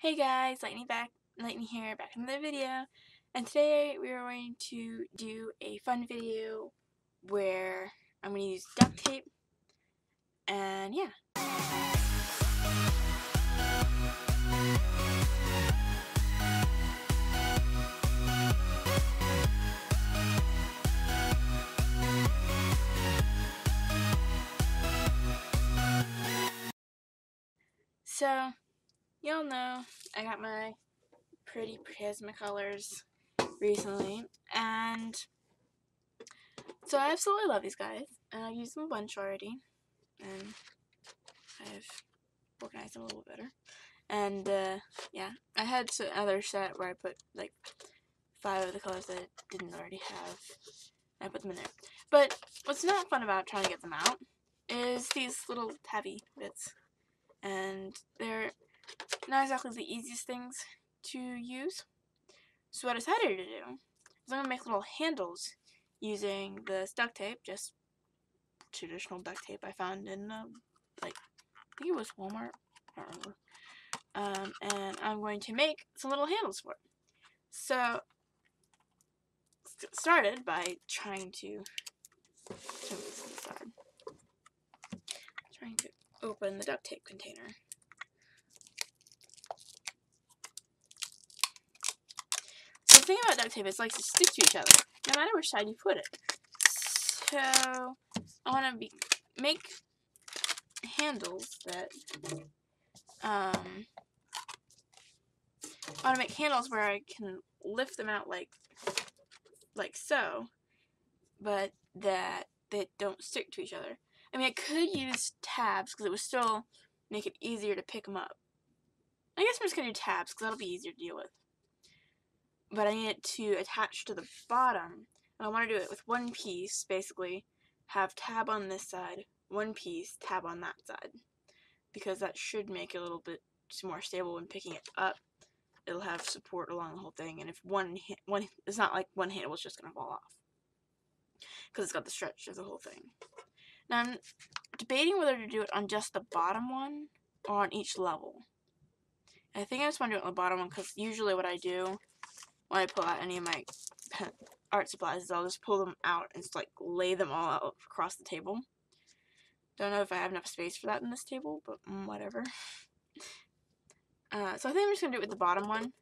Hey guys, Lightning here, back in another video, and today we are going to do a fun video where I'm going to use duct tape, and yeah. So, y'all know I got my pretty Prismacolors recently, and so I absolutely love these guys, and I've used them a bunch already, and I've organized them a little better. And yeah, I had another set where I put like 5 of the colors that I didn't already have. I put them in there. But what's not fun about trying to get them out is these little tabby bits. And they're not exactly the easiest things to use. So what I decided to do is I'm going to make little handles using this duct tape, just traditional duct tape I found in, I think it was Walmart. I don't remember. And I'm going to make some little handles for it. So, let's get started by trying to open the duct tape container. So the thing about duct tape is it likes to stick to each other, no matter which side you put it. So I want to make handles that I want to make handles where I can lift them out like so, but that they don't stick to each other. I mean, I could use tabs because it would still make it easier to pick them up. I guess I'm just going to do tabs because that'll be easier to deal with. But I need it to attach to the bottom. And I want to do it with one piece, basically. Have tab on this side, one piece, tab on that side. Because that should make it a little bit more stable when picking it up. It'll have support along the whole thing. And if it's not like one handle is just going to fall off. Because it's got the stretch of the whole thing. Now I'm debating whether to do it on just the bottom one or on each level. I think I just want to do it on the bottom one because usually what I do when I pull out any of my art supplies is I'll just pull them out and just like lay them all out across the table. Don't know if I have enough space for that in this table, but whatever. So I think I'm just going to do it with the bottom one.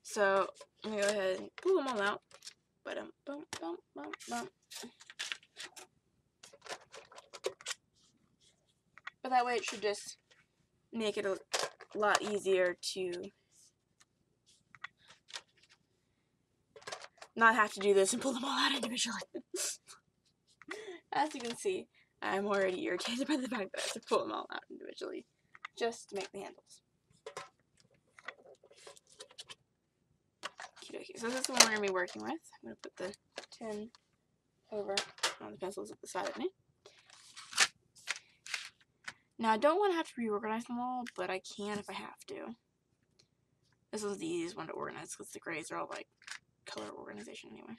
So I'm going to go ahead and pull them all out. But that way it should just make it a lot easier to not have to do this and pull them all out individually. As you can see, I'm already irritated by the fact that I have to pull them all out individually just to make the handles. Okay, so this is the one we're going to be working with. I'm going to put the tin over on the pencils at the side of me. Now, I don't want to have to reorganize them all, but I can if I have to. This was the easiest one to organize because the grays are all like color organization anyway.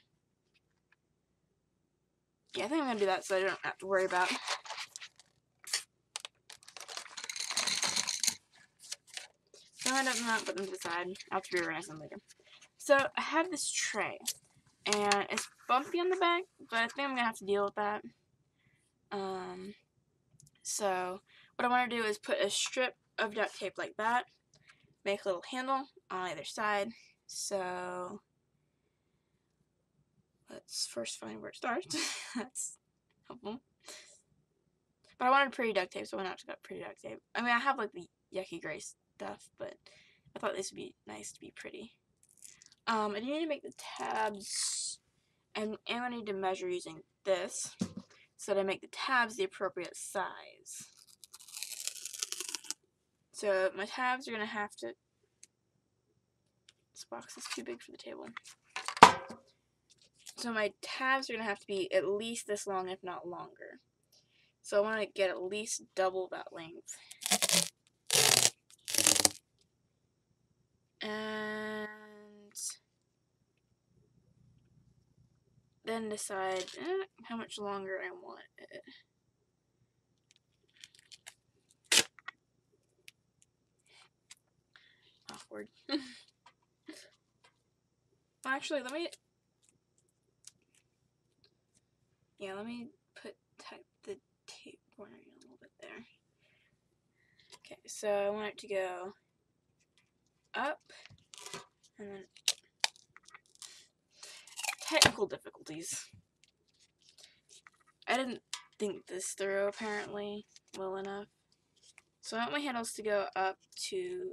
Yeah, I think I'm going to do that so I don't have to worry about so I don't put them to the side. I'll have to reorganize them later. So I have this tray, and it's bumpy on the back, but I think I'm going to have to deal with that. So what I want to do is put a strip of duct tape like that, make a little handle on either side. So let's first find where it starts. That's helpful. But I wanted pretty duct tape, so I went out to get pretty duct tape. I mean, I have like the yucky gray stuff, but I thought this would be nice to be pretty. I do need to make the tabs, and I need to measure using this so that I make the tabs the appropriate size. So my tabs are going to have to, this box is too big for the table. So my tabs are going to have to be at least this long, if not longer. So I want to get at least double that length. And then decide how much longer I want it. Oh, backboard. Well, actually, let me put the tape corner in a little bit there. Okay, so I want it to go up, and then technical difficulties. I didn't think this through, apparently, well enough. So I want my handles to go up to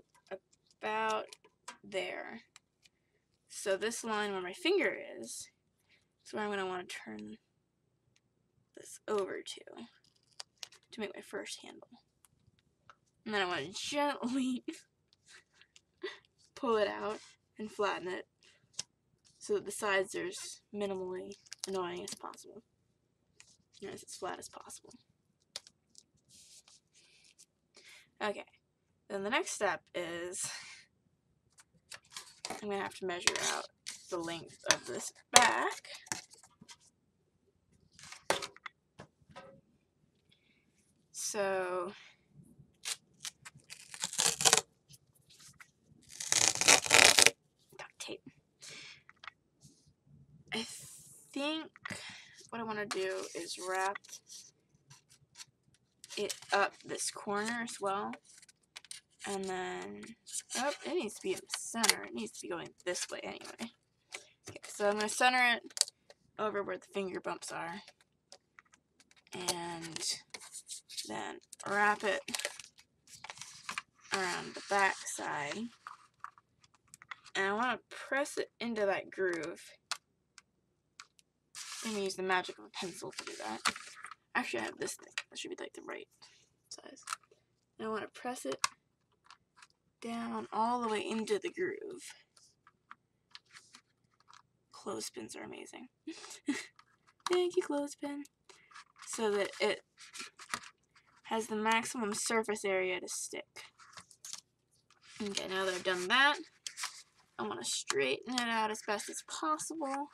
about there. So this line where my finger is where I'm going to want to turn this over to make my first handle. And then I want to gently pull it out and flatten it so that the sides are as minimally annoying as possible. And as flat as possible. Okay, then the next step is I'm going to have to measure out the length of this back. So duct tape. I think what I want to do is wrap it up this corner as well. And then, oh, it needs to be in the center. It needs to be going this way anyway. Okay, so I'm going to center it over where the finger bumps are. And then wrap it around the back side. And I want to press it into that groove. I'm going to use the magic of a pencil to do that. Actually, I have this thing. That should be like the right size. And I want to press it down all the way into the groove. Clothespins are amazing. Thank you, clothespin. So that it has the maximum surface area to stick. Okay, now that I've done that, I want to straighten it out as best as possible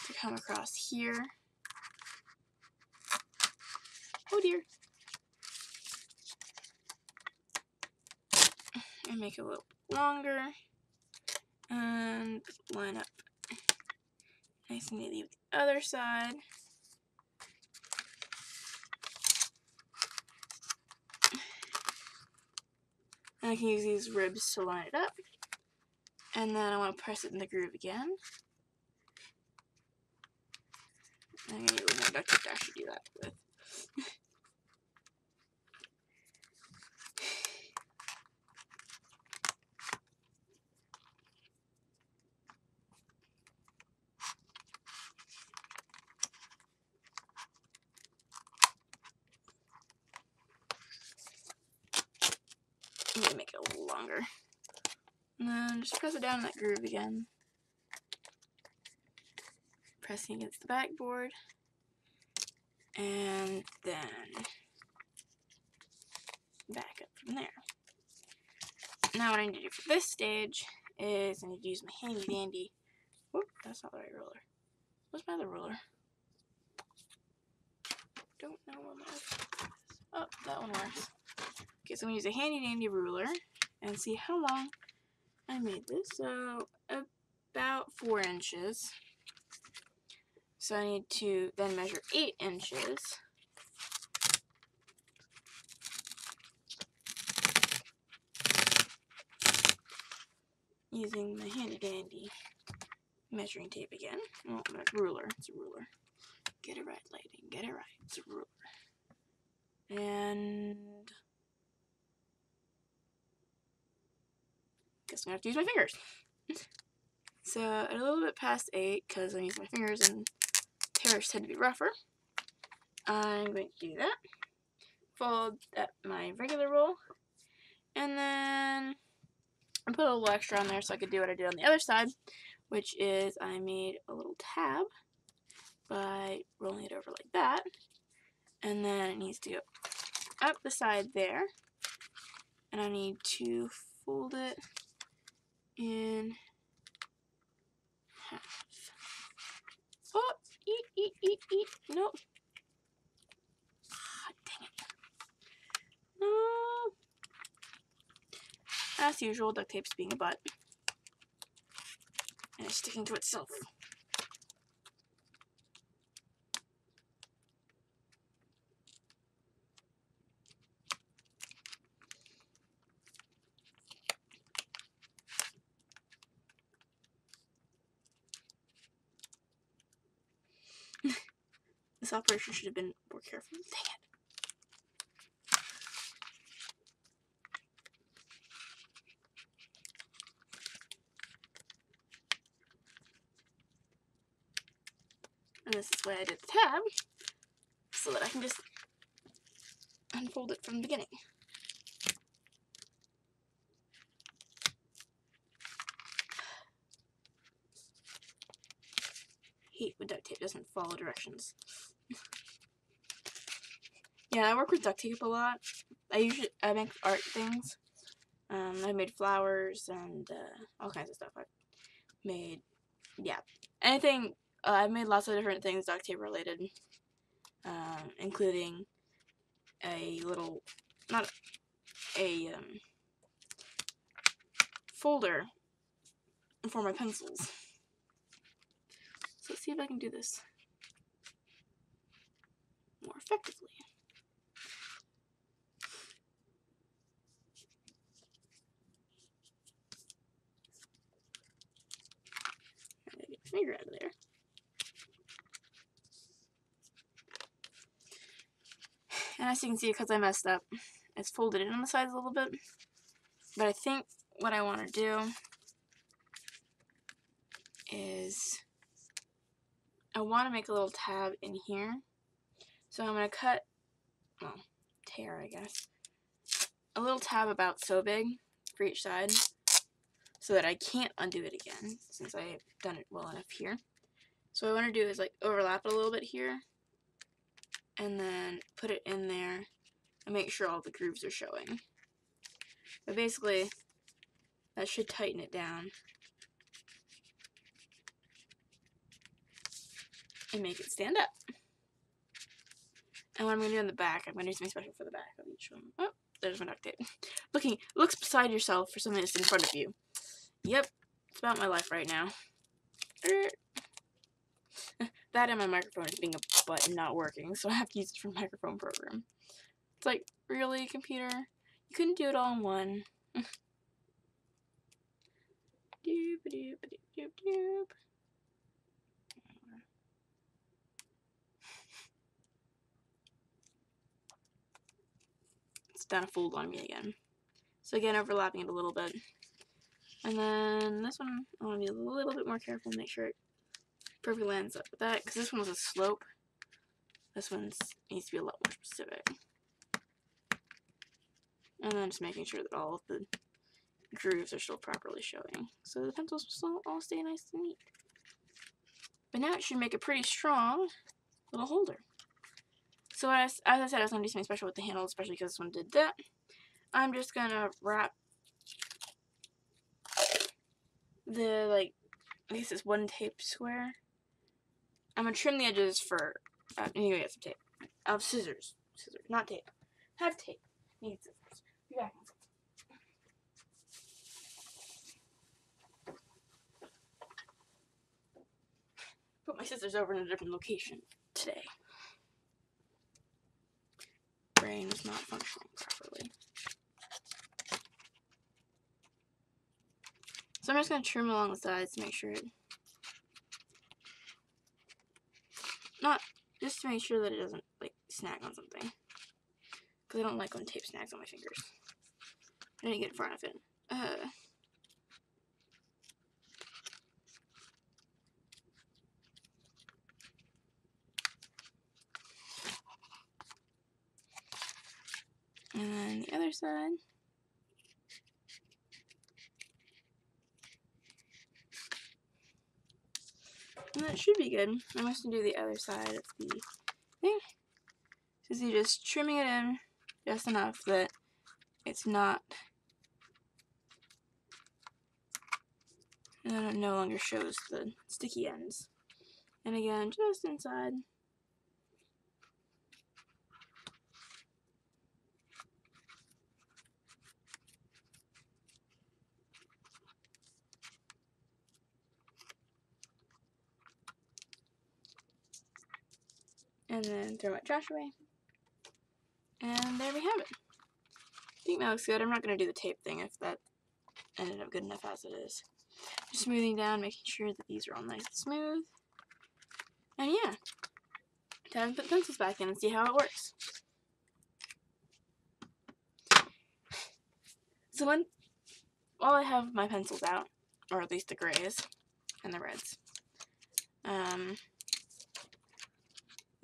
to come across here. Oh dear. And make it a little longer. And line up nice and neatly with the other side. And I can use these ribs to line it up. And then I want to press it in the groove again. I'm going to use a little more duct tape to actually do that with. I'm going to make it a little longer. And then just press it down in that groove again. Pressing against the backboard. And then back up from there. Now what I need to do for this stage is I need to use my handy dandy. Whoop, that's not the right ruler. What's my other ruler? Don't know where my other is. Oh, that one works. Okay, so I'm going to use a handy dandy ruler and see how long I made this. So about 4 inches. So I need to then measure 8 inches. Using my handy dandy measuring tape again. Oh, my ruler. It's a ruler. Get it right, lady. Get it right. It's a ruler. And guess I'm gonna have to use my fingers. So at a little bit past 8, because I'm using my fingers and tears tend to be rougher, I'm going to do that. Fold up my regular roll, and then I put a little extra on there so I could do what I did on the other side, which is I made a little tab by rolling it over like that, and then it needs to go up the side there, and I need to fold it in half. Oh, eat. Nope. Ah, dang it. No. as usual, duct tape's being a butt. And it's sticking to itself. This operation should have been more careful. Dang it. And this is why I did the tab, so that I can just unfold it from the beginning. Hate when duct tape doesn't follow directions. Yeah, I work with duct tape a lot. I make art things. I made flowers and all kinds of stuff. I've made, yeah, anything. I've made lots of different things duct tape related, including a little, not a folder for my pencils. So let's see if I can do this more effectively. Get your finger out of there. And as you can see, because I messed up, it's folded in on the sides a little bit. But I think what I want to do is I want to make a little tab in here. So I'm going to cut, well, tear, I guess, a little tab about so big for each side so that I can't undo it again since I've done it well enough here. So what I want to do is like overlap it a little bit here and then put it in there and make sure all the grooves are showing. But basically, that should tighten it down and make it stand up. And what I'm going to do in the back, I'm going to do something special for the back of each one. Oh, there's my duct tape. Looks beside yourself for something that's in front of you. Yep, it's about my life right now. That and my microphone is being a butt and not working, so I have to use a different microphone program. It's like, really, computer? You couldn't do it all in one. Doop, doop, doop, doop, doop. It's done a fold on me again. So again, overlapping it a little bit. And then this one, I want to be a little bit more careful and make sure it perfectly lines up with that, because this one was a slope. This one needs to be a lot more specific. And then just making sure that all of the grooves are still properly showing. So the pencils will still all stay nice and neat. But now it should make a pretty strong little holder. So as I said, I was going to do something special with the handle, especially because this one did that. I'm just going to wrap the, like, I guess it's one tape square. I'm going to trim the edges for, I need to get some tape. Scissors. Scissors, not tape. Have tape. Need scissors. Be back. Put my scissors over in a different location today. Brain is not functioning properly. So I'm just going to trim along the sides to make sure it, just to make sure that it doesn't like snag on something. Because I don't like when tape snags on my fingers. I didn't get in front of it. And then the other side. And that should be good. I'm just going to do the other side of the thing. So you're just trimming it in just enough that it's not, and then it no longer shows the sticky ends. And again, just inside. And then throw my trash away. And there we have it. I think that looks good. I'm not going to do the tape thing if that ended up good enough as it is. Just smoothing down, making sure that these are all nice and smooth. And yeah, time to put pencils back in and see how it works. So while I have my pencils out, or at least the grays and the reds,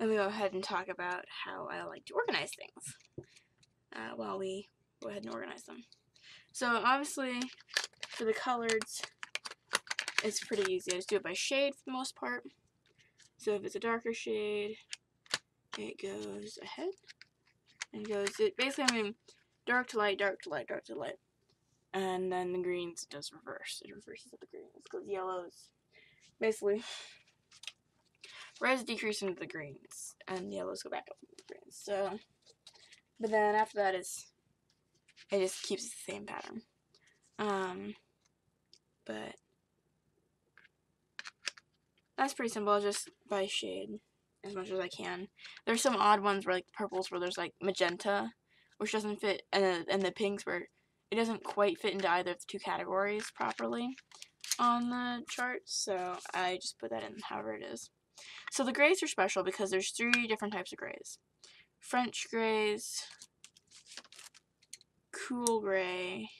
let me go ahead and talk about how I like to organize things while we go ahead and organize them. So obviously, for the coloreds, it's pretty easy. I just do it by shade for the most part. So if it's a darker shade, it goes ahead and basically, I mean, dark to light, dark to light, dark to light. And then the greens does reverse. It reverses with the greens because yellows, basically, reds decrease into the greens and yellows go back up into the greens. So, but then after that it just keeps the same pattern. But that's pretty simple, just by shade as much as I can. There's some odd ones where like purples where there's like magenta, which doesn't fit, and the pinks where it doesn't quite fit into either of the two categories properly on the chart, so I just put that in however it is. So the grays are special because there's 3 different types of grays. French grays, cool gray,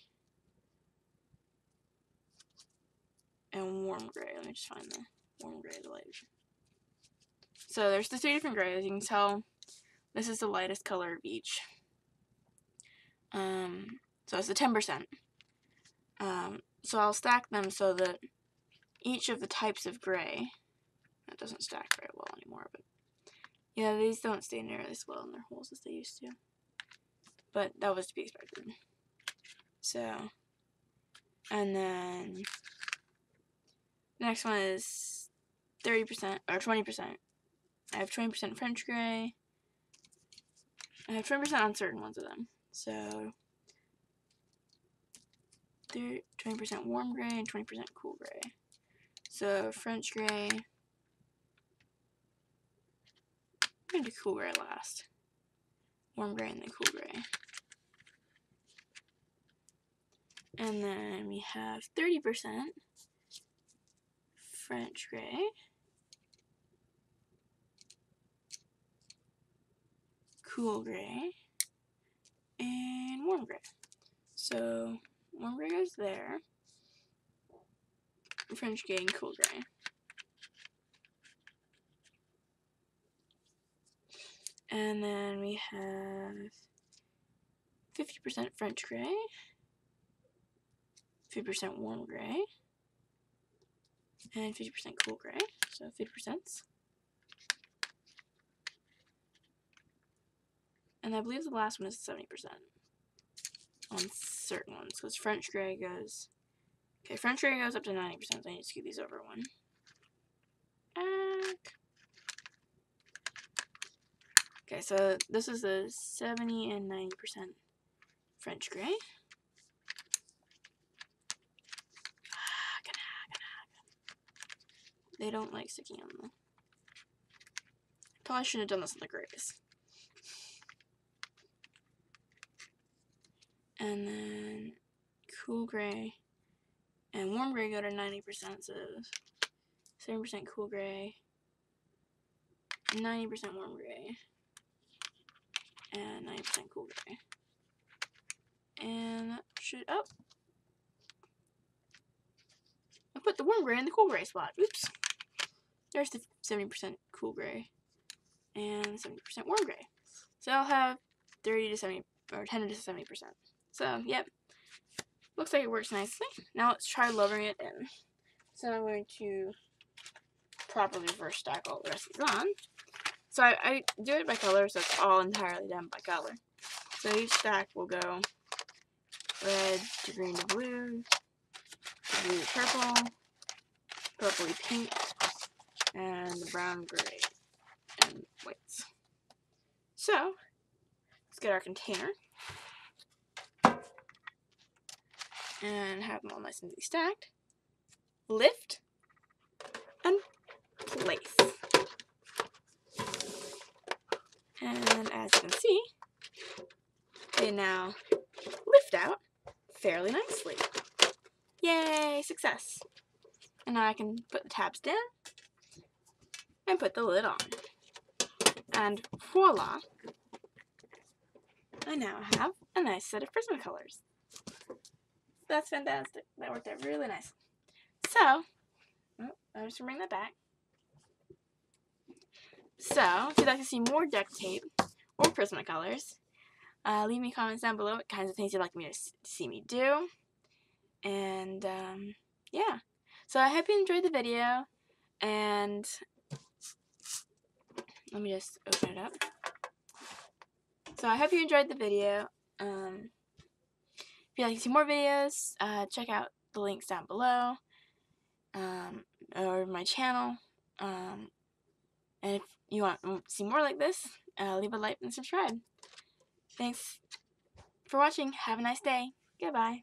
and warm gray. Let me just find the warm gray, the light. So there's the 3 different grays. You can tell this is the lightest color of each. So it's the 10%. So I'll stack them so that each of the types of gray, that doesn't stack very well anymore, but yeah, these don't stay nearly as well in their holes as they used to. But that was to be expected. So, and then the next one is 30% or 20%. I have 20% French gray. I have 20% on certain ones of them. So 20% warm gray and 20% cool gray. So French gray. I'm gonna do cool gray last. Warm gray and then cool gray. And then we have 30% French gray. Cool gray. And warm gray. So warm gray goes there. French gray and cool gray. And then we have 50% French gray, 50% warm gray, and 50% cool gray, so 50%. And I believe the last one is 70% on certain ones, because French gray goes, okay, French gray goes up to 90%, so I need to scoot these over one. Okay, so this is a 70 and 90% French gray. They don't like sticking on them. Probably shouldn't have done this on the grays. And then cool gray and warm gray go to 90%, so 7% cool gray, 90% warm gray, and 90% cool gray. And that should, oh, I put the warm gray in the cool gray spot. Oops. There's the 70% cool gray and 70% warm gray. So I'll have 30 to 70, or 10 to 70%. So, yep. Looks like it works nicely. Now let's try lowering it in. So I'm going to properly reverse stack all the rest of these on. So I do it by color, so it's all entirely done by color. So each stack will go red to green to blue to purple, purpley pink, and brown, gray, and whites. So let's get our container and have them all nice and neatly stacked. Lift and place. And as you can see, they now lift out fairly nicely. Yay, success. And now I can put the tabs down and put the lid on. And voila, I now have a nice set of Prismacolors. That's fantastic. That worked out really nice. So, I'm just going to bring that back. So, if you'd like to see more duct tape or Prismacolors, leave me comments down below what kinds of things you'd like me to see me do. And, yeah. So, I hope you enjoyed the video. And let me just open it up. So, I hope you enjoyed the video. If you'd like to see more videos, check out the links down below. Or my channel. And if you want to see more like this, leave a like and subscribe. Thanks for watching. Have a nice day. Goodbye.